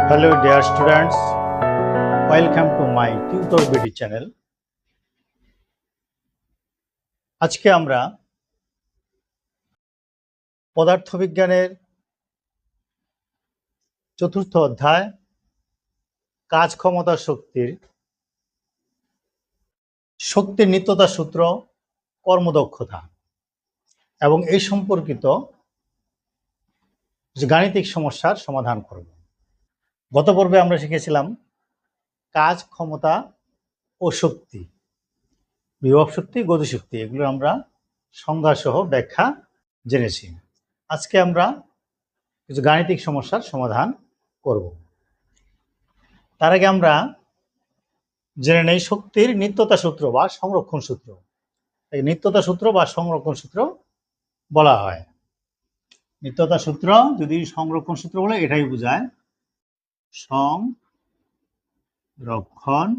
Hello dear students, welcome to my tutor BD channel. আজকে আমরা পদার্থবিজ্ঞানের চতুর্থ অধ্যায় কাজ ক্ষমতা শক্তির নিত্যতা সূত্র, কর্মদক্ষতা এবং এই সম্পর্কিত গাণিতিক সমস্যার সমাধান করব। গত পর্বে আমরা শিখেছিলাম কাজ ক্ষমতা ও শক্তি, বিভব শক্তি, গতিশক্তি, এগুলো আমরা সংজ্ঞা সহ ব্যাখ্যা জেনেছি। আজকে আমরা কিছু গাণিতিক সমস্যার সমাধান করব। তার আগে আমরা জেনে নেই শক্তির নিত্যতা সূত্র বা সংরক্ষণ সূত্র। এই নিত্যতা সূত্র বা সংরক্ষণ সূত্র বলা হয়। নিত্যতা সূত্র যদি সংরক্ষণ সূত্র বলে এটাই বোঝায় সংরক্ষণ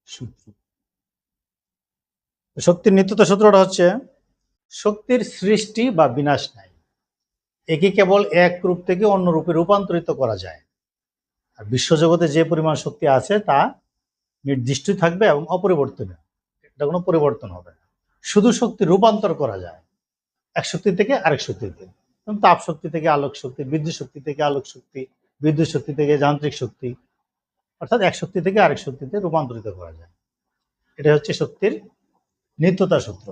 সূত্র। শক্তির নিত্যতা সূত্রটা হচ্ছে শক্তির সৃষ্টি বা বিনাশ নাই, একে কেবল এক রূপ থেকে অন্য রূপে রূপান্তরিত করা যায়। আর বিশ্বজগতে যে পরিমাণ শক্তি আছে তা নির্দিষ্ট থাকবে এবং অপরিবর্তনীয়, এটা কোনো পরিবর্তন হবে না। শুধু শক্তি রূপান্তর করা যায় এক শক্তি থেকে আরেক শক্তিতে। তাপ শক্তি থেকে আলোক শক্তি, বিদ্যুৎ শক্তি থেকে আলোক শক্তি, বিদ্যুৎ শক্তি থেকে যান্ত্রিক শক্তি, অর্থাৎ এক শক্তি থেকে আরেক শক্তিতে রূপান্তরিত করা যায়। এটা হচ্ছে শক্তির নিত্যতা সূত্র।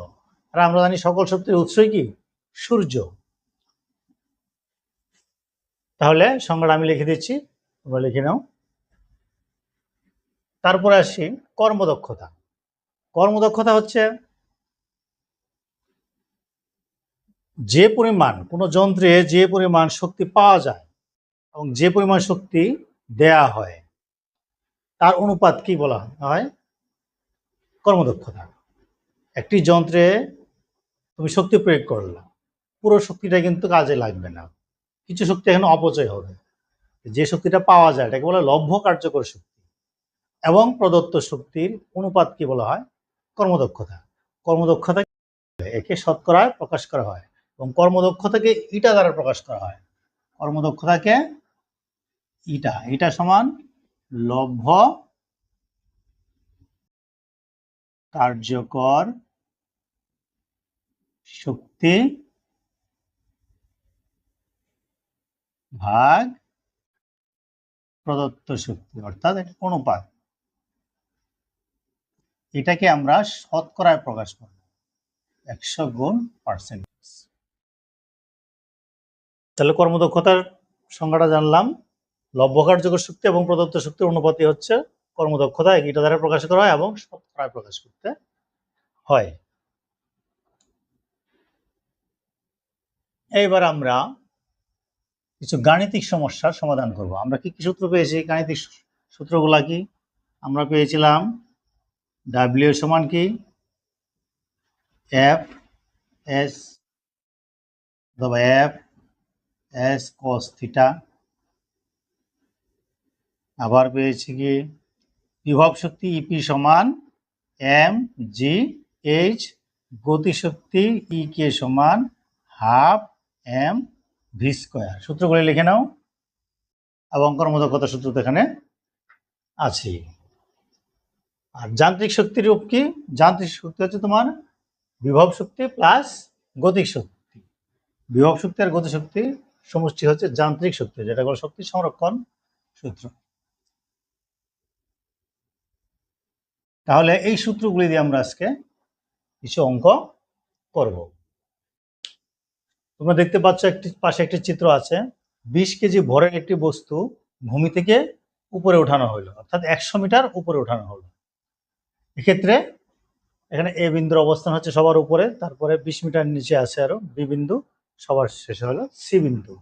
আর আমরা জানি সকল শক্তির উৎসই কি? সূর্য। তাহলে সংজ্ঞাটা আমি লিখে দিচ্ছি, তোমরা লিখে নাও। তারপরে আসি কর্মদক্ষতা। কর্মদক্ষতা হচ্ছে যে পরিমাণ কোনো যন্ত্রে যে পরিমাণ শক্তি পাওয়া যায় এবং যে পরিমাণ শক্তি দেয়া হয় তার অনুপাত কি বলা হয়? কর্মদক্ষতা। একটি যন্ত্রে তুমি শক্তি প্রয়োগ করলা, পুরো শক্তিটা কিন্তু কাজে লাগবে না, কিছু শক্তি এখানে অপচয় হবে। যে শক্তিটা পাওয়া যায় এটাকে বলা লভ্য কার্যকর শক্তি, এবং প্রদত্ত শক্তির অনুপাত কি বলা হয়? কর্মদক্ষতা। কর্মদক্ষতা একে শতকরায় প্রকাশ করা হয় এবং কর্মদক্ষতাকে ইটা দ্বারা প্রকাশ করা হয়। কর্মদক্ষতাকে ইটা সমান লভ্য কার্যকর শক্তি ভাগ প্রদত্ত শক্তি, অর্থাৎ এটা অনুপাত। এটাকে আমরা শতকরায় প্রকাশ করব, 100 গুণ পার্সেন্টেজ। তাহলে কর্মদক্ষতার সংজ্ঞাটা জানলাম। লভ্য কার্যকর শক্তি এবং প্রদত্ত শক্তির অনুপাতই হচ্ছে কর্মদক্ষতা। এটা দ্বারা প্রকাশ করা হয় এবং শতকরায় প্রকাশ করতে হয়। এইবার আমরা কিছু গাণিতিক সমস্যার সমাধান করব। আমরা কি কি সূত্র পেয়েছি? গাণিতিক সূত্রগুলা কি? আমরা পেয়েছিলাম ডাব্লিউ সমান কি? এফ এস অথবা এফ এস কস থিটা। আবার পেয়েছি কি বিভব শক্তি ইপি সমান এম জি এইচ, গতিশক্তি ই কে সমান হাফ এম ভি স্কোয়ার। সূত্রগুলি লিখে নাও এবং কর্মদক্ষতা সূত্র তো এখানে আছে। আর যান্ত্রিক শক্তির রূপ কি? যান্ত্রিক শক্তি হচ্ছে তোমার বিভব শক্তি প্লাস গতিক শক্তি। বিভব শক্তি আর গতিশক্তি সমষ্টি হচ্ছে যান্ত্রিক শক্তি, যেটা হলো শক্তি সংরক্ষণ সূত্র। তাহলে এই সূত্রগুলি দিয়ে আমরা আজকে কিছু অঙ্ক করব। তোমরা দেখতে পাচ্ছ একটি পাশে একটি চিত্র আছে। 20 কেজি ভরের একটি বস্তু ভূমি থেকে উপরে উঠানো হলো, অর্থাৎ 100 মিটার উপরে উঠানো হলো। এক্ষেত্রে এখানে এ বিন্দুর অবস্থান হচ্ছে সবার উপরে, তারপরে 20 মিটার নিচে আছে আরো বি বিন্দু, সবার শেষে হলো সি বিন্দু।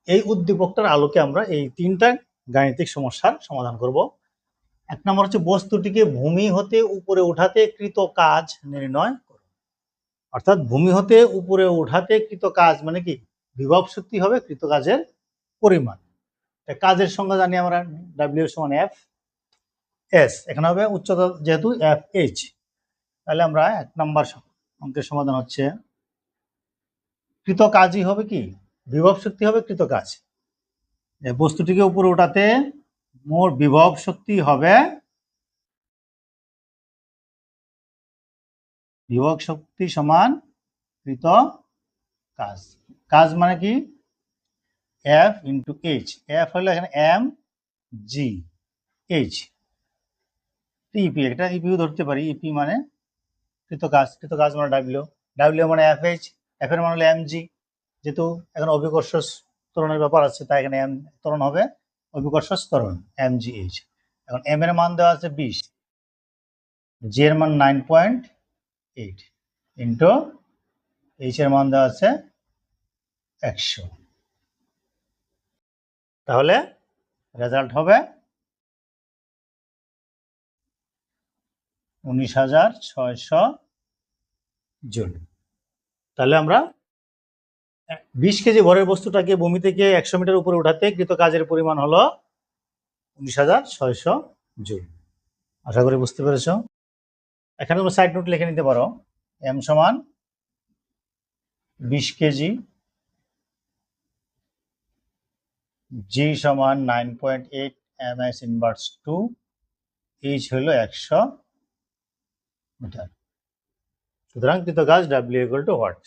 এই উদ্দীপকটার আলোকে আমরা এই তিনটা গাণিতিক সমস্যার সমাধান করব। 1 নম্বর হচ্ছে বস্তুটিকে ভূমি হতে উপরে উঠাতে কৃত কাজ নির্ণয় করো। অর্থাৎ ভূমি হতে উপরে উঠাতে কৃত কাজ মানে কি? বিভব শক্তি হবে কৃত কাজের পরিমাণ। কাজের সংজ্ঞা জানি আমরা, ডাব্লিউ সমান এফ এস, এখানে হবে উচ্চতা যেহেতু এফ এইচ। তাহলে আমরা 1 নম্বর অঙ্কের সমাধান হচ্ছে কৃত কাজই হবে কি? বিভব শক্তি হবে কৃত কাজ। এই বস্তুটিকে উপরে উঠাতে মোট বিভব শক্তি হবে বিভব শক্তি সমান কৃত কাজ। কাজ মানে কি? F into H. এফ হলো এখানে এম জি, এইচ ইপি, এটা ইপিও ধরতে পারি। ইপি মানে কৃত কাজ, কৃত কাজ মানে ডাব্লিউ, ডাব্লিউ মানে এফ এইচ, এফ এর মানে হলো এম জি। যেহেতু এখন অভিকর্ষ ত্বরণের ব্যাপার আছে তাই এখানে এম ত্বরণ হবে অভিকর্ষ ত্বরণ এম জি এইচ। এখন এম এর মান দেওয়া আছে 20, জি এর মান 9.8 ইন্টু এইচ এর মান দেওয়া আছে 100। তাহলে রেজাল্ট হবে 19,600 জুল। তাহলে আমরা 20 কেজি ভরের বস্তুটাকে ভূমি থেকে 100 মিটার উপরে উঠাতে কৃত কাজের পরিমাণ হলো 19,600 জুল। আশা করি বুঝতে পেরেছ। এখানে তোমরা সাইড নোট লিখে নিতে পারো। এম সমান 20 কেজি, জি সমান 9.8 ms ইনভার্স 2, এইচ হলো 100 মিটার। সুতরাং কৃত কাজ ডাব্লিউ ইকুয়াল টু হোয়াট?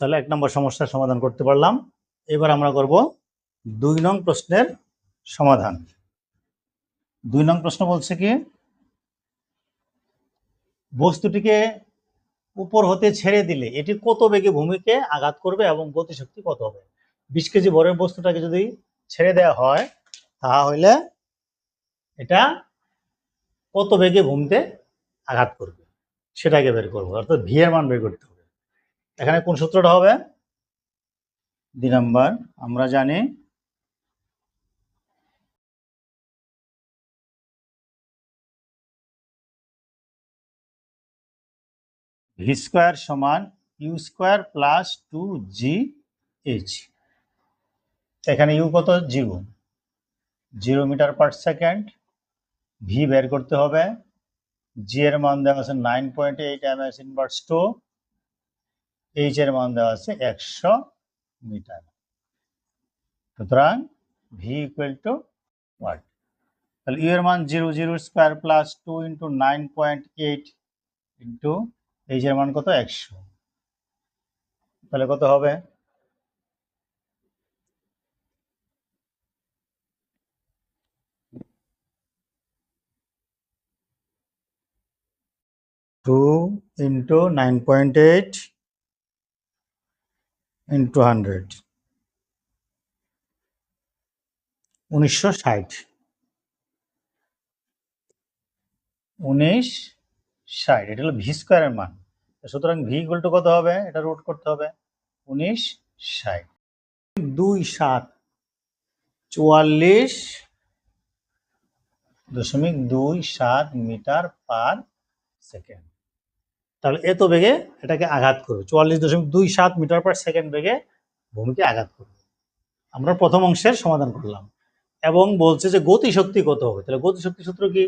তাহলে 1 নম্বর সমস্যার সমাধান করতে পারলাম। এবার আমরা করব 2 নং প্রশ্নের সমাধান। 2 নং প্রশ্ন বলছে কি, বস্তুটিকে উপর হতে ছেড়ে দিলে এটি কত বেগে ভূমিকে আঘাত করবে এবং গতিশক্তি কত হবে? 20 কেজি ভরের বস্তুটাকে যদি ছেড়ে দেওয়া হয় তাহলে এটা কত বেগে ভূমিতে আঘাত করবে সেটাকে বের করবো, অর্থাৎ ভি এর মান বের করতে হবে। এখানে কোন সূত্রটা হবে? 2 নাম্বার, আমরা জানি ভি স্কোয়ার সমান ইউ স্কোয়ার প্লাস 2জি এইচ। এখানে ইউ কত? 0 মিটার পার সেকেন্ড। ভি বের করতে হবে। জি এর মান দেওয়া আছে 9.8 ms ইনভার্স 2, এইচ এর মান দেওয়া আছে 100 মিটার। সুতরাং ভি ইকুয়াল টু হোয়াট? তাহলে ইউ এর মান 0 square plus 2 into 9.8 into H এর মান কত? 100। তাহলে কত হবে? 2 ইন্টু 9.8 ইন্টু 100, 1960। 1960, এটা হলো ভি স্কোয়ারের মান। সুতরাং ভি ইকুয়াল টু কত হবে? এটা রুট করতে হবে 1960। 44.27 মিটার পার সেকেন্ড। তাহলে এত বেগে এটাকে আঘাত করবে, 44.27 মিটার পার সেকেন্ড বেগে ভূমিকে আঘাত করবে। আমরা প্রথম অংশের সমাধান করলাম এবং বলছে যে গতিশক্তি কত হবে। তাহলে গতিশক্তির সূত্র কি?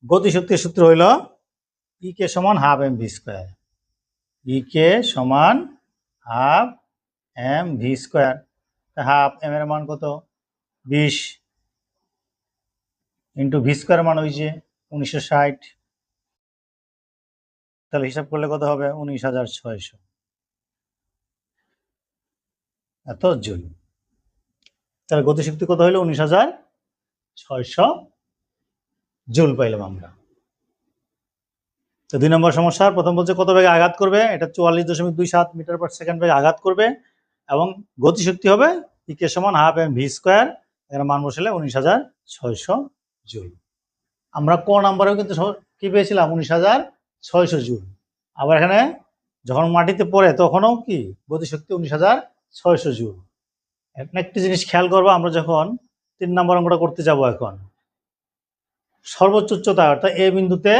গতিশক্তির সূত্র হইল ই কে সমান half M V square. E K সমান half M V square. Half M এর মান কত? 20 ইন্টু ভি স্কোয়ার মান ওই যে 1960। তাহলে হিসাব করলে কত হবে? 19,600 এত জুল। তাহলে গতিশক্তি কত হইলো? 19,600 জুল পাইলাম আমরা। তো 2 নম্বর সমস্যার প্রথম বলছে কত বেগে আঘাত করবে, এটা 44.27 মিটার পার সেকেন্ড বেগে আঘাত করবে এবং গতিশক্তি হবে ই কে সমান হাফ এম ভি স্কোয়ার। এখানে মান বসালে 19,600 জুল। আমরা ক নাম্বারেও কিন্তু কি পেয়েছিলাম? 19,600 জুল। আবার এখানে যখন মাটিতে পড়ে তখনও কি গতিশক্তি 19,600 জুল। এখন একটি জিনিস খেয়াল করবো, আমরা যখন 3 নম্বর অঙ্কটা করতে যাব, এখন সর্বোচ্চ উচ্চতা অর্থাৎ এ বিন্দুতে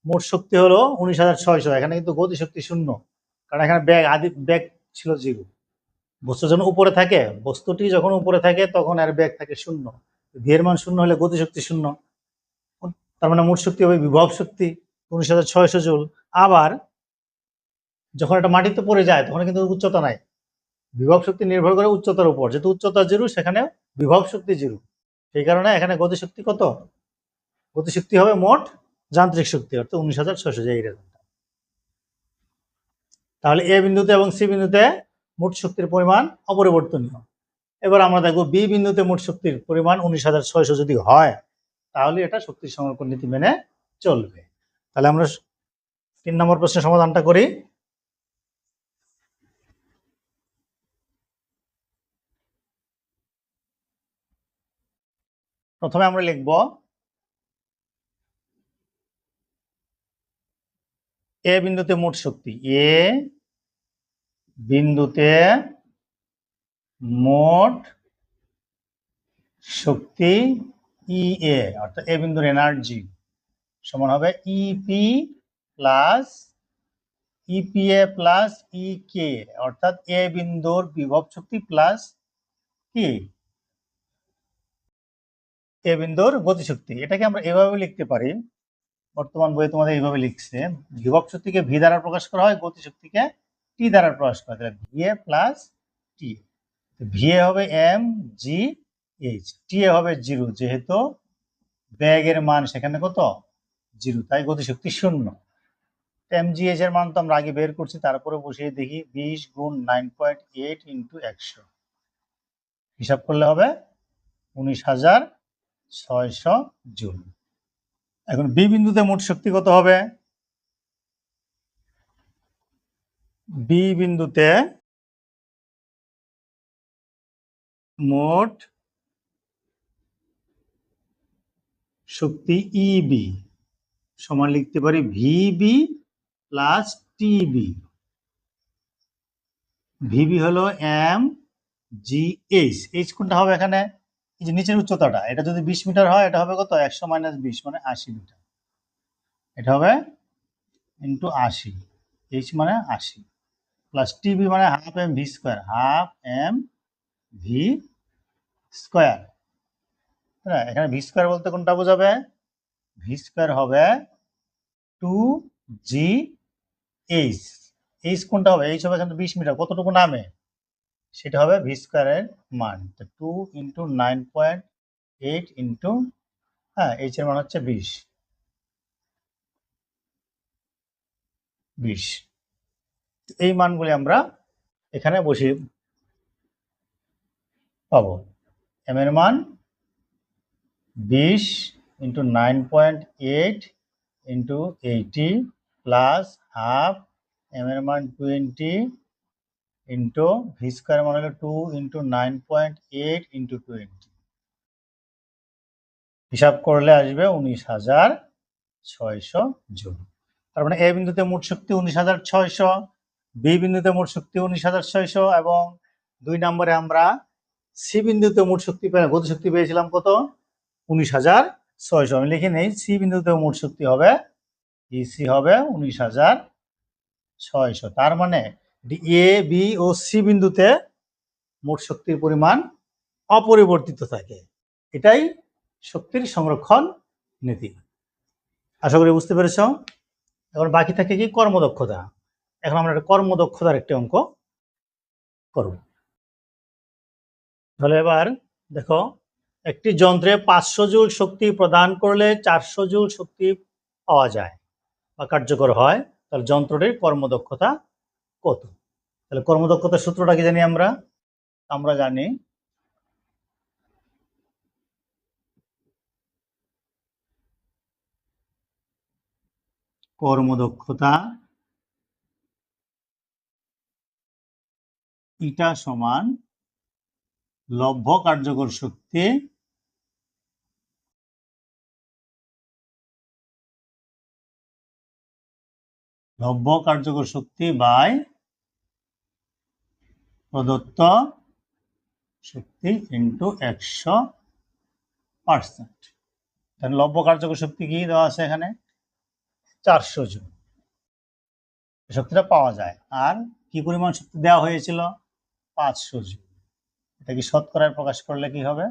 মোট শক্তি হলো 19,600। এখানে কিন্তু গতিশক্তি শূন্য, কারণ এখানে ব্যাগ ছিল 0। বস্তু যখন উপরে থাকে, বস্তুটি যখন উপরে থাকে তখন এর ব্যাগ থাকে 0। ভি এর মান 0 হলে গতিশক্তি 0, তার মানে মোট শক্তি হবে বিভব শক্তি 19,600 জুল। আবার যখন এটা মাটিতে পড়ে যায় তখন কিন্তু উচ্চতা নাই, বিভব শক্তি নির্ভর করে উচ্চতার উপর, যেহেতু উচ্চতা জিরো সেখানে বিভব শক্তি জিরো, সেই কারণে এখানে গতিশক্তি কত, গতিশক্তি হবে মোট যান্ত্রিক শক্তি অর্থাৎ 19,600 যে রেজাল্ট। তাহলে এ বিন্দুতে এবং সি বিন্দুতে মোট শক্তির পরিমাণ অপরিবর্তনীয়। এবার আমরা দেখব বি বিন্দুতে মোট শক্তির পরিমাণ 19,600 যদি হয় তাহলে এটা শক্তি সংরক্ষণ নীতি মেনে চলবে। তাহলে আমরা 3 নম্বর প্রশ্নের সমাধানটা করি। প্রথমে আমরা লিখব এ বিন্দুতে মোট শক্তি, এ বিন্দুতে মোট শক্তি ই এ অর্থাৎ এ বিন্দুর এনার্জি সমান হবে ইপি প্লাস ইপিএ প্লাস ইকে অর্থাৎ এ বিন্দুর বিভব শক্তি প্লাস কি এ বিন্দুর গতিশক্তি। এটাকে আমরা এভাবে লিখতে পারি, বর্তমান বইয়ে তোমাদের এইভাবে লিখছে, বিভব শক্তিকে ভি দ্বারা প্রকাশ করা হয়, গতিশক্তিকে টি দ্বারা প্রকাশ করা হয়, ভিএ প্লাস টি। ভিএ হবে এম জি এইচ, টি এ হবে জিরো, যেহেতু বেগের মান সেখানে কত জিরো, তাই গতিশক্তি শূন্য। এম জি এইচ এর মান তো আমরা আগে বের করছি, তারপরে বসিয়ে দেখি 20 গুণ 9.8 ইন্টু 100, হিসাব করলে হবে 19,600 জুল। এখন বি বিন্দুতে মোট শক্তি কত হবে, বি বিন্দুতে মোট শক্তি ইবি সমান লিখতে পারি ভিবি প্লাস টিবি। ভিবি হলো এম জি এইচ, এইচ কোনটা হবে এখানে, এই যে নিচের উচ্চতাটা, এটা যদি 20 মিটার হয় এটা হবে কত 100 মাইনাস 20 মানে 80 মিটার, এটা হবে ইন্টু 80, এইচ মানে 80 প্লাস টিবি মানে half M V square, half M V square. হ্যাঁ, এখানে ভি স্কোয়ার বলতে কোনটা বোঝাবে, ভি স্কোয়ার হবে 2 জি এইচ, এইচ কোনটা হবে, এইচ হবে এখানে 20 মিটার, কতটুকু নামে সেটা হবে ভি স্কোয়ারের মান, তো 2 ইন্টু 9.8 ইন্টু, হ্যাঁ এইচ এর মান হচ্ছে 20, এই মানগুলি আমরা এখানে বসিয়ে পাবো। এম এর মান 20 into 9.8 into 80 plus half, M এর মান 20 ইন্টু ভি স্কোয়ার মান হলো 2 ইন্টু 9.8 ইন্টু 20, হিসাব করলে আসবে 19,600 জুল। তার মানে এ বিন্দুতে মোট শক্তি 19,600, বি বিন্দুতে মোট শক্তি 19,600 এবং 2 নম্বরে আমরা সি বিন্দুতে মোট শক্তি গতিশক্তি পেয়েছিলাম কত 19,600। আমি লিখে নেই, সি বিন্দুতে মোট শক্তি হবে ইসি হবে 19,600। তার মানে এ বি ও সি বিন্দুতে মোট শক্তির পরিমাণ অপরিবর্তিত থাকে, এটাই শক্তির সংরক্ষণ নীতি। আশা করি বুঝতে পেরেছ। এখন বাকি থাকে কি কর্মদক্ষতা। এখন আমরা একটা কর্মদক্ষতার একটি অঙ্ক করব। তাহলে এবার দেখো, একটি যন্ত্রে 500 জুল শক্তি প্রদান করলে 400 জুল শক্তি পাওয়া যায় বা কার্যকর হয়, তাহলে যন্ত্রটির কর্মদক্ষতা কত। তাহলে কর্মদক্ষতার সূত্রটা কি জানি আমরা, আমরা জানি কর্মদক্ষতা ইটা সমান লব্ধ কার্যকর শক্তি বাই প্রদত্ত শক্তি ইন্টু 100%। তাহলে লব্ধ কার্যকর শক্তি কি দেওয়া আছে এখানে 400 জুল, শক্তিটা পাওয়া যায়, আর কি পরিমাণ শক্তি দেওয়া হয়েছিল 500 জুল। এটা কি শতকরায় প্রকাশ করলে কি হবে,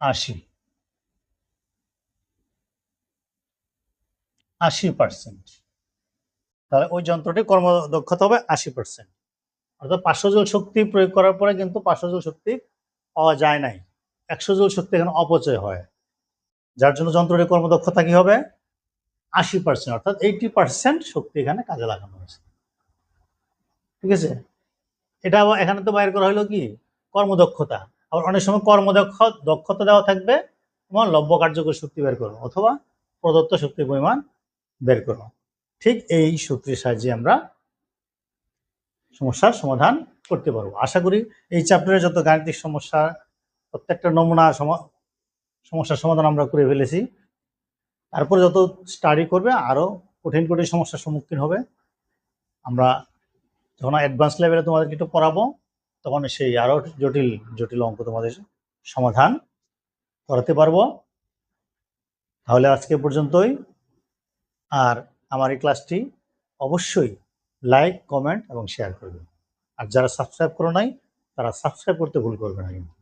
80। 80%। তাহলে ওই যন্ত্রটির কর্মদক্ষতা হবে 80%। অর্থাৎ 500 জুল শক্তি প্রয়োগ করার পরে কিন্তু 500 জুল শক্তি পাওয়া যায় নাই, 100 জুল শক্তি এখানে অপচয় হয়, যার জন্য যন্ত্রটির কর্মদক্ষতা কি হবে 80%, অর্থাৎ 80% শক্তি এখানে কাজে লাগানো হয়েছে। ঠিক আছে, এটা আবার এখানে তো বাইর করা হলো কি কর্মদক্ষতা, আবার অনেক সময় দক্ষতা দেওয়া থাকবে তোমার লব্য কার্যকর শক্তি বের করো অথবা প্রদত্ত শক্তির পরিমাণ বের করো। ঠিক এই সূত্রের সাহায্যে আমরা সমস্যার সমাধান করতে পারবো। আশা করি এই চ্যাপ্টারে যত গাণিতিক সমস্যা প্রত্যেকটা নমুনা সমস্যার সমাধান আমরা করে ফেলেছি। তারপরে যত স্টাডি করবে আরো কঠিন কঠিন সমস্যার সম্মুখীন হবে। আমরা যখন অ্যাডভান্স লেভেলে তোমাদেরকে একটু পড়াবো তখন সেই আরো জটিল জটিল অঙ্ক তোমাদের সমাধান করাতে পারবো। তাহলে আজকে পর্যন্তই। আর আমার এই ক্লাসটি অবশ্যই লাইক, কমেন্ট এবং শেয়ার করবে। আর যারা সাবস্ক্রাইব করো নাই তারা সাবস্ক্রাইব করতে ভুল করবে না কিন্তু।